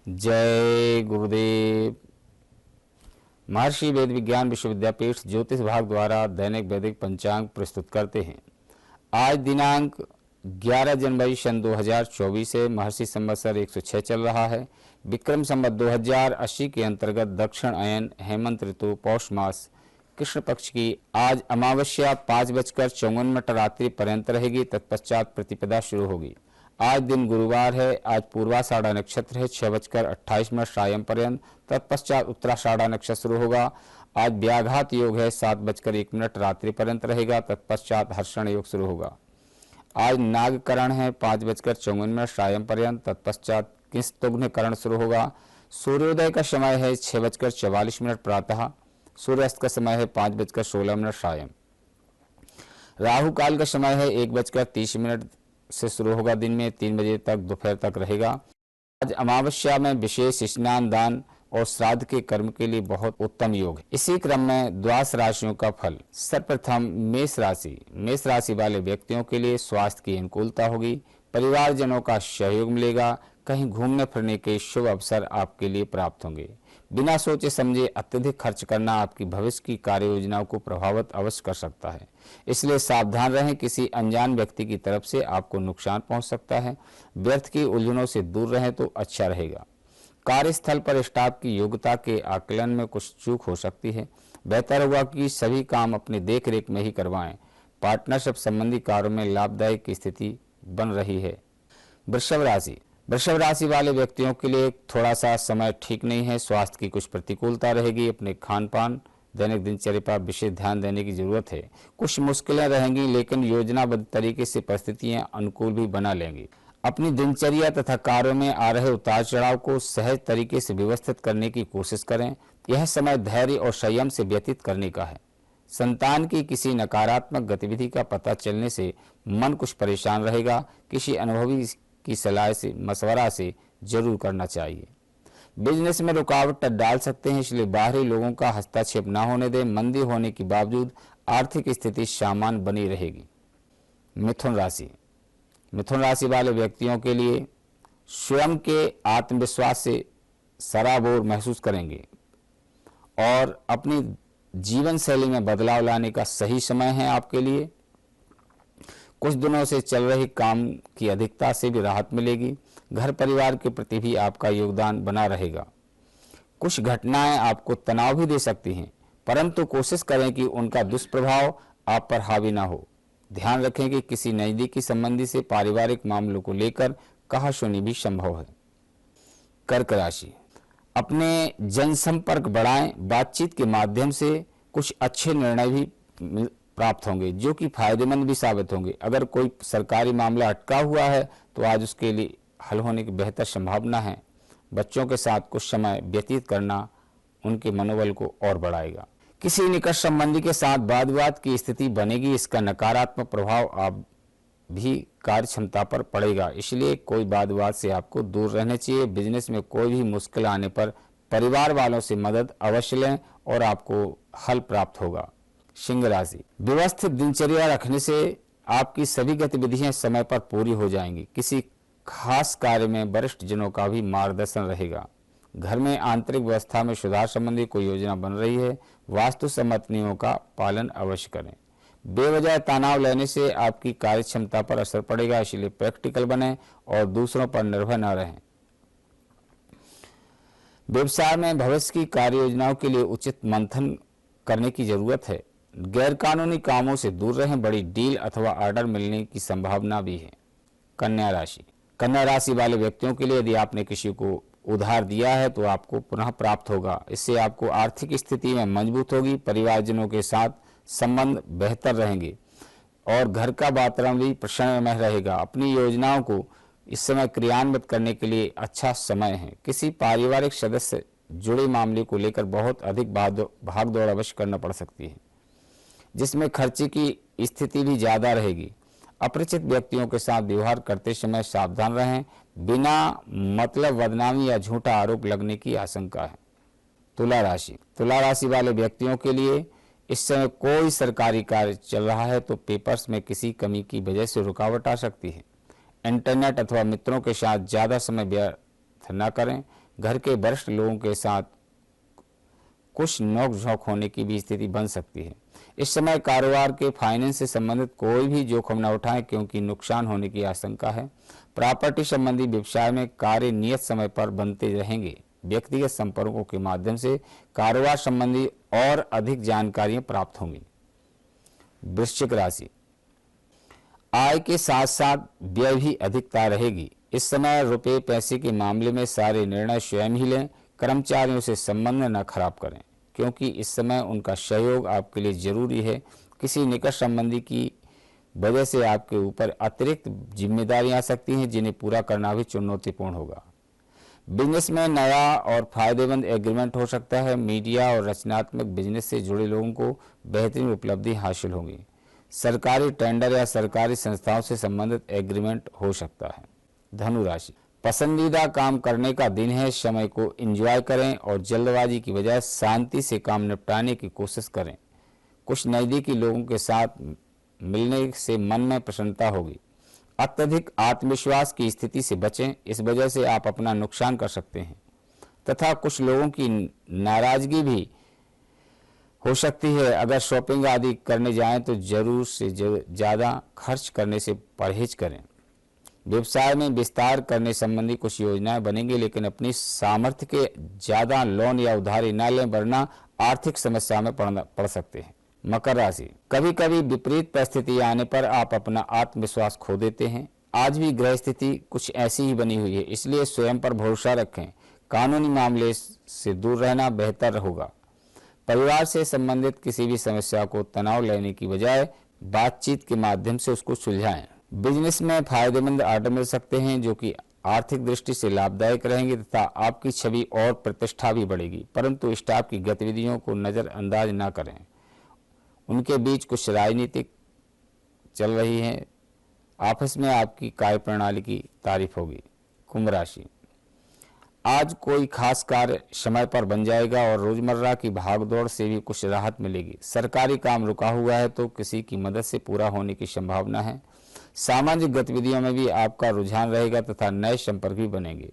जय गुरुदेव। महर्षि वेद विज्ञान विश्वविद्यापीठ ज्योतिष विभाग द्वारा दैनिक वैदिक पंचांग प्रस्तुत करते हैं। आज दिनांक 11 जनवरी सन 2024 है। महर्षि संवत्सर 106 चल रहा है। विक्रम संवत 2080 के अंतर्गत दक्षिण अयन हेमंत ऋतु पौष मास कृष्ण पक्ष की आज अमावस्या 5:54 रात्रि पर्यंत रहेगी। तत्पश्चात प्रतिपदा शुरू होगी। आज दिन गुरुवार है। आज पूर्वाषाढ़ा नक्षत्र है 6:28 सायं पर्यंत। तत्पश्चात उत्तराषाढ़ा नक्षत्र शुरू होगा। आज व्याघात योग है 7:01 रात्रि पर्यंत रहेगा। तत्पश्चात हर्षण योग शुरू होगा। आज नागकरण है 5:54 सायं पर्यंत। तत्पश्चात किंस्तुघ्न करण शुरू होगा। सूर्योदय का समय है 6:44 प्रातः। सूर्यास्त का समय है 5:16 सायं। राहु काल का समय है 1:30 से शुरू होगा। दिन में 3 बजे तक दोपहर तक रहेगा। आज अमावस्या में विशेष स्नान दान और श्राद्ध के कर्म के लिए बहुत उत्तम योग है। इसी क्रम में द्वादश राशियों का फल। सर्वप्रथम मेष राशि वाले व्यक्तियों के लिए स्वास्थ्य की अनुकूलता होगी। परिवारजनों का सहयोग मिलेगा। कहीं घूमने फिरने के शुभ अवसर आपके लिए प्राप्त होंगे। बिना सोचे समझे अत्यधिक खर्च करना आपकी भविष्य की कार्य योजनाओं को प्रभावित अवश्य कर सकता है, इसलिए सावधान रहें। किसी अनजान व्यक्ति की तरफ से आपको नुकसान पहुंच सकता है। व्यर्थ की उलझनों से दूर रहें तो अच्छा रहेगा। कार्यस्थल पर स्टाफ की योग्यता के आकलन में कुछ चूक हो सकती है। बेहतर होगा कि सभी काम अपनी देखरेख में ही करवाएं। पार्टनरशिप संबंधी कार्यों में लाभदायक की स्थिति बन रही है। वृषभ राशि वाले व्यक्तियों के लिए थोड़ा सा समय ठीक नहीं है। स्वास्थ्य की कुछ प्रतिकूलता रहेगी। अपने खान पान दैनिक दिनचर्या पर विशेष ध्यान देने की जरूरत है। कुछ मुश्किलें रहेंगी, लेकिन योजनाबद्ध तरीके से परिस्थितियां अनुकूल भी बना लेंगी। अपनी दिनचर्या तथा कार्यों में आ रहे उतार चढ़ाव को सहज तरीके से व्यवस्थित करने की कोशिश करें। यह समय धैर्य और संयम से व्यतीत करने का है। संतान की किसी नकारात्मक गतिविधि का पता चलने से मन कुछ परेशान रहेगा। किसी अनुभवी की सलाह से मशवरा से जरूर करना चाहिए। बिजनेस में रुकावट डाल सकते हैं, इसलिए बाहरी लोगों का हस्तक्षेप न होने दें। मंदी होने के बावजूद आर्थिक स्थिति सामान्य बनी रहेगी। मिथुन राशि वाले व्यक्तियों के लिए स्वयं के आत्मविश्वास से सराबोर महसूस करेंगे और अपनी जीवन शैली में बदलाव लाने का सही समय है आपके लिए। कुछ दिनों से चल रही काम की अधिकता से भी राहत मिलेगी। घर परिवार के प्रति भी आपका योगदान बना रहेगा। कुछ घटनाएं आपको तनाव भी दे सकती हैं, परंतु कोशिश करें कि उनका दुष्प्रभाव आप पर हावी ना हो। ध्यान रखें कि किसी नजदीकी संबंधी से पारिवारिक मामलों को लेकर कहासुनी भी संभव है। कर्क राशि, अपने जनसंपर्क बढ़ाएं। बातचीत के माध्यम से कुछ अच्छे निर्णय भी प्राप्त होंगे, जो कि फायदेमंद भी साबित होंगे। अगर कोई सरकारी मामला अटका हुआ है तो आज उसके लिए हल होने की बेहतर संभावना है। बच्चों के साथ कुछ समय व्यतीत करना उनके मनोबल को और बढ़ाएगा। किसी निकट संबंधी के साथ वाद विवाद की स्थिति बनेगी। इसका नकारात्मक प्रभाव आप भी कार्य क्षमता पर पड़ेगा, इसलिए कोई वाद विवाद से आपको दूर रहना चाहिए। बिजनेस में कोई भी मुश्किल आने पर परिवार वालों से मदद अवश्य लें और आपको हल प्राप्त होगा। सिंह राशि, व्यवस्थित दिनचर्या रखने से आपकी सभी गतिविधियां समय पर पूरी हो जाएंगी। किसी खास कार्य में वरिष्ठ जनों का भी मार्गदर्शन रहेगा। घर में आंतरिक व्यवस्था में सुधार संबंधी कोई योजना बन रही है। वास्तु सम्मत नियमों का पालन अवश्य करें। बेवजह तनाव लेने से आपकी कार्य क्षमता पर असर पड़ेगा, इसलिए प्रैक्टिकल बने और दूसरों पर निर्भर न रहें। व्यवसाय में भविष्य की कार्य योजनाओं के लिए उचित मंथन करने की जरूरत है। गैरकानूनी कामों से दूर रहें। बड़ी डील अथवा ऑर्डर मिलने की संभावना भी है। कन्या राशि वाले व्यक्तियों के लिए यदि आपने किसी को उधार दिया है तो आपको पुनः प्राप्त होगा। इससे आपको आर्थिक स्थिति में मजबूत होगी। परिवारजनों के साथ संबंध बेहतर रहेंगे और घर का वातावरण भी प्रसन्नमय रहेगा। अपनी योजनाओं को इस समय क्रियान्वित करने के लिए अच्छा समय है। किसी पारिवारिक सदस्य जुड़े मामले को लेकर बहुत अधिक भाग दौड़ अवश्य करना पड़ सकती है, जिसमें खर्चे की स्थिति भी ज्यादा रहेगी। अपरिचित व्यक्तियों के साथ व्यवहार करते समय सावधान रहें। बिना मतलब बदनामी या झूठा आरोप लगने की आशंका है। तुला राशि वाले व्यक्तियों के लिए इस समय कोई सरकारी कार्य चल रहा है तो पेपर्स में किसी कमी की वजह से रुकावट आ सकती है। इंटरनेट अथवा मित्रों के साथ ज्यादा समय व्यर्थ न करें। घर के वरिष्ठ लोगों के साथ कुछ नोक-झोंक होने की भी स्थिति बन सकती है। इस समय कारोबार के फाइनेंस से संबंधित कोई भी जोखिम न उठाएं क्योंकि नुकसान होने की आशंका है। प्रॉपर्टी संबंधी व्यवसाय में कार्य नियत समय पर बनते रहेंगे। व्यक्तिगत संपर्कों के माध्यम से कारोबार संबंधी और अधिक जानकारियां प्राप्त होंगी। वृश्चिक राशि, आय के साथ साथ व्यय भी अधिकता रहेगी। इस समय रुपए पैसे के मामले में सारे निर्णय स्वयं ही लें। कर्मचारियों से संबंध न खराब करें क्योंकि इस समय उनका सहयोग आपके लिए जरूरी है। किसी निकट संबंधी की वजह से आपके ऊपर अतिरिक्त जिम्मेदारियां आ सकती हैं जिन्हें पूरा करना भी चुनौतीपूर्ण होगा। बिजनेस में नया और फायदेमंद एग्रीमेंट हो सकता है। मीडिया और रचनात्मक बिजनेस से जुड़े लोगों को बेहतरीन उपलब्धि हासिल होगी। सरकारी टेंडर या सरकारी संस्थाओं से संबंधित एग्रीमेंट हो सकता है। धनु राशि, पसंदीदा काम करने का दिन है। समय को एंजॉय करें और जल्दबाजी की बजाय शांति से काम निपटाने की कोशिश करें। कुछ नज़दीकी लोगों के साथ मिलने से मन में प्रसन्नता होगी। अत्यधिक आत्मविश्वास की स्थिति से बचें, इस वजह से आप अपना नुकसान कर सकते हैं तथा कुछ लोगों की नाराजगी भी हो सकती है। अगर शॉपिंग आदि करने जाएं तो जरूर से ज़्यादा खर्च करने से परहेज करें। व्यवसाय में विस्तार करने संबंधी कुछ योजनाएं बनेंगी, लेकिन अपनी सामर्थ्य के ज़्यादा लोन या उधारी न लें वरना आर्थिक समस्या में पड़ सकते हैं। मकर राशि, कभी कभी विपरीत परिस्थिति आने पर आप अपना आत्मविश्वास खो देते हैं। आज भी ग्रह स्थिति कुछ ऐसी ही बनी हुई है, इसलिए स्वयं पर भरोसा रखें। कानूनी मामले से दूर रहना बेहतर होगा। परिवार से संबंधित किसी भी समस्या को तनाव लेने की बजाय बातचीत के माध्यम से उसको सुलझाएं। बिजनेस में फायदेमंद ऑर्डर मिल सकते हैं जो कि आर्थिक दृष्टि से लाभदायक रहेंगे तथा आपकी छवि और प्रतिष्ठा भी बढ़ेगी, परंतु स्टाफ की गतिविधियों को नज़रअंदाज न करें। उनके बीच कुछ राजनीतिक चल रही है। ऑफिस में आपकी कार्यप्रणाली की तारीफ होगी। कुंभ राशि, आज कोई खास कार्य समय पर बन जाएगा और रोजमर्रा की भागदौड़ से भी कुछ राहत मिलेगी। सरकारी काम रुका हुआ है तो किसी की मदद से पूरा होने की संभावना है। सामाजिक गतिविधियों में भी आपका रुझान रहेगा तथा नए संपर्क भी बनेंगे।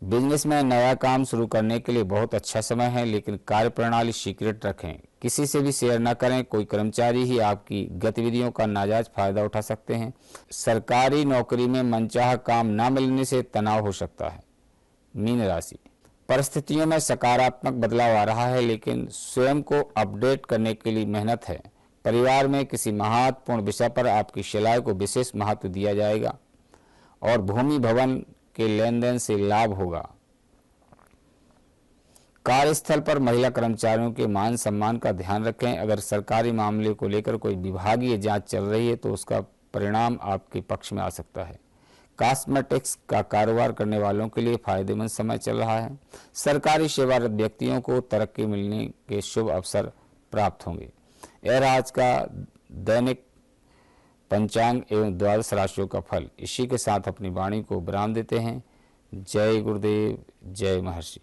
बिजनेस में नया काम शुरू करने के लिए बहुत अच्छा समय है, लेकिन कार्यप्रणाली सीक्रेट रखें। किसी से भी शेयर न करें। कोई कर्मचारी ही आपकी गतिविधियों का नाजायज फायदा उठा सकते हैं। सरकारी नौकरी में मनचाहा काम न मिलने से तनाव हो सकता है। मीन राशि, परिस्थितियों में सकारात्मक बदलाव आ रहा है, लेकिन स्वयं को अपडेट करने के लिए मेहनत है। परिवार में किसी महत्वपूर्ण विषय पर आपकी सलाह को विशेष महत्व दिया जाएगा और भूमि भवन के लेन देन से लाभ होगा। कार्यस्थल पर महिला कर्मचारियों के मान सम्मान का ध्यान रखें। अगर सरकारी मामले को लेकर कोई विभागीय जांच चल रही है तो उसका परिणाम आपके पक्ष में आ सकता है। कॉस्मेटिक्स का कारोबार करने वालों के लिए फायदेमंद समय चल रहा है। सरकारी सेवारत व्यक्तियों को तरक्की मिलने के शुभ अवसर प्राप्त होंगे। यह आज का दैनिक पंचांग एवं द्वादश राशियों का फल। इसी के साथ अपनी वाणी को विराम देते हैं। जय गुरुदेव, जय महर्षि।